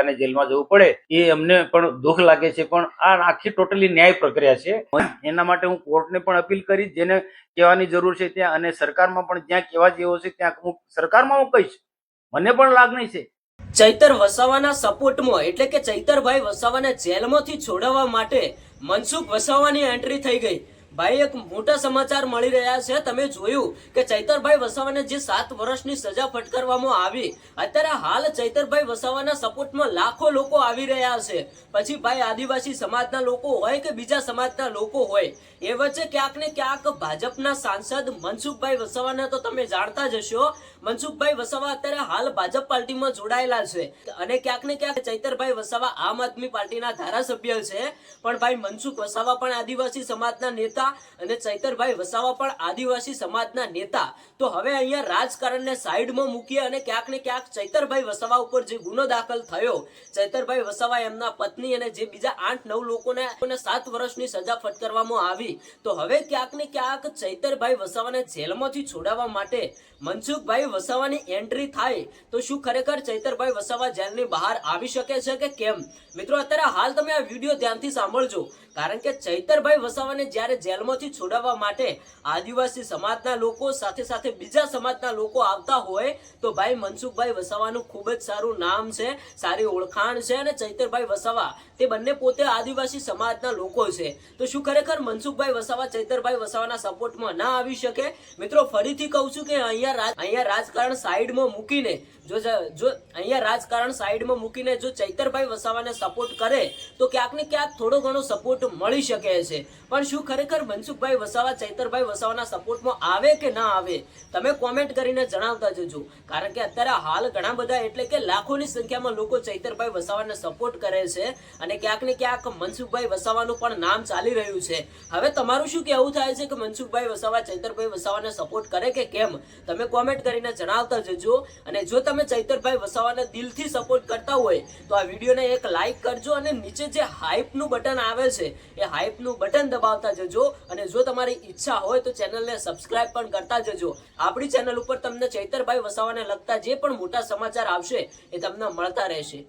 અને જેલમાં જવું પડે એ અમને પણ દુઃખ લાગે છે, પણ આ આખી ટોટલી ન્યાય પ્રક્રિયા છે. એના માટે હું કોર્ટને પણ અપીલ કરી, જેને કહેવાની જરૂર છે ત્યાં, અને સરકારમાં પણ જ્યાં કહેવા જેવો છે ત્યાં હું સરકારમાં હું કહીશ. મને પણ લાગણી છે. ચૈતર વસાવાના સપોર્ટમાં એટલે કે ચૈતરભાઈ વસાવાને જેલમાંથી છોડાવવા માટે મનસુખ વસાવાની એન્ટ્રી થઈ ગઈ. ભાઈ એક મોટા સમાચાર મળી રહ્યા છે. તમે જોયું કે ચૈતરભાઈ વસાવાને જે 7 વર્ષની સજા ફટકારવામાં આવી, અત્યારે હાલ ચૈતરભાઈ વસાવાના સપોર્ટમાં લાખો લોકો આવી રહ્યા છે. પછી ભાઈ આદિવાસી સમાજના લોકો હોય કે બીજા સમાજના લોકો હોય, એ વચ્ચે ક્યાંક ને ક્યાંક ભાજપના સાંસદ મનસુખભાઈ વસાવાને તો તમે જાણતા જ હશો. મનસુખભાઈ વસાવા અત્યારે હાલ ભાજપ પાર્ટીમાં જોડાયેલા છે અને ક્યાંક ને ક્યાંક ચૈતરભાઈ વસાવા આમ આદમી પાર્ટીના ધારાસભ્ય છે. પણ ભાઈ મનસુખ વસાવા પણ આદિવાસી સમાજના નેતા અને ચૈતરભાઈ વસાવા પણ આદિવાસી સમાજના નેતા. તો હવે અહીંયા રાજકારણને સાઈડમાં મૂકી અને ક્યાંક ને ક્યાંક ચૈતરભાઈ વસાવા ઉપર જે ગુનો દાખલ થયો, ચૈતરભાઈ વસાવા એમના પત્ની અને જે બીજા 8-9 લોકોને 7 વર્ષની સજા ફટકારવામાં આવી, તો હવે ક્યાંક ને ક્યાંક ચૈતરભાઈ વસાવાને જેલમાંથી છોડાવવા માટે મનસુખભાઈ વસાવાની એન્ટ્રી થાય તો શું ખરેખર ચૈતરભાઈ વસાવા જેલની બહાર આવી શકે છે કે કેમ? મિત્રો અત્યારે હાલ તમે આ વિડીયો ધ્યાનથી સાંભળજો, કારણ કે ચૈતરભાઈ વસાવાને જ્યારે જેલમાંથી છોડાવવા માટે આદિવાસી સમાજના લોકો સાથે સાથે બીજા સમાજના લોકો આવતા હોય, તો ભાઈ મનસુખભાઈ વસાવાનું ખૂબ જ સારું નામ છે, સારી ઓળખાણ છે અને ચૈતરભાઈ વસાવા તે બંને પોતે આદિવાસી સમાજના લોકો છે. તો શું ખરેખર મનસુખભાઈ વસાવા ચૈતરભાઈ વસાવાના સપોર્ટમાં ના આવી શકે? મિત્રો ફરીથી કહું છું કે અહીંયા રાજકારણ સાઈડમાં મૂકીને જો અહીંયા રાજકારણ સાઈડમાં મૂકીને જો ચૈતરભાઈ વસાવાને સપોર્ટ કરે તો ક્યાંક ને ક્યાંક થોડો ઘણો સપોર્ટ મળી શકે છે. પણ શું ખરેખર મનસુખભાઈ વસાવા ચૈતરભાઈ વસાવાના સપોર્ટમાં આવે કે ના આવે? તમે કોમેન્ટ કરીને જણાવતા જજો, કારણ કે અત્યારે હાલ ઘણા બધા એટલે કે લાખોની સંખ્યામાં લોકો ચૈતરભાઈ વસાવાને સપોર્ટ કરે છે અને ક્યાંક ને ક્યાંક મનસુખભાઈ વસાવાનું પણ નામ ચાલી રહ્યું છે. હવે તમારું શું કહેવું થાય છે કે મનસુખભાઈ વસાવા ચૈતરભાઈ વસાવાને સપોર્ટ કરે કે કેમ? તમે કોમેન્ટ કરીને જણાવતા જજો. અને જો તમે ચૈતરભાઈ વસાવાને દિલથી સપોર્ટ કરતા હોય તો આ વિડીયોને એક લાઈક કરજો અને નીચે જે હાઈપનું બટન આવે છે એ હાઈપનું બટન દબાવતા જજો. અને જો તમારી ઈચ્છા હોય તો ચેનલને સબસ્ક્રાઇબ પણ કરતા જજો. આપણી ચેનલ ઉપર તમને ચૈતરભાઈ વસાવાને લગતા જે પણ મોટા સમાચાર આવશે એ તમને મળતા રહેશે.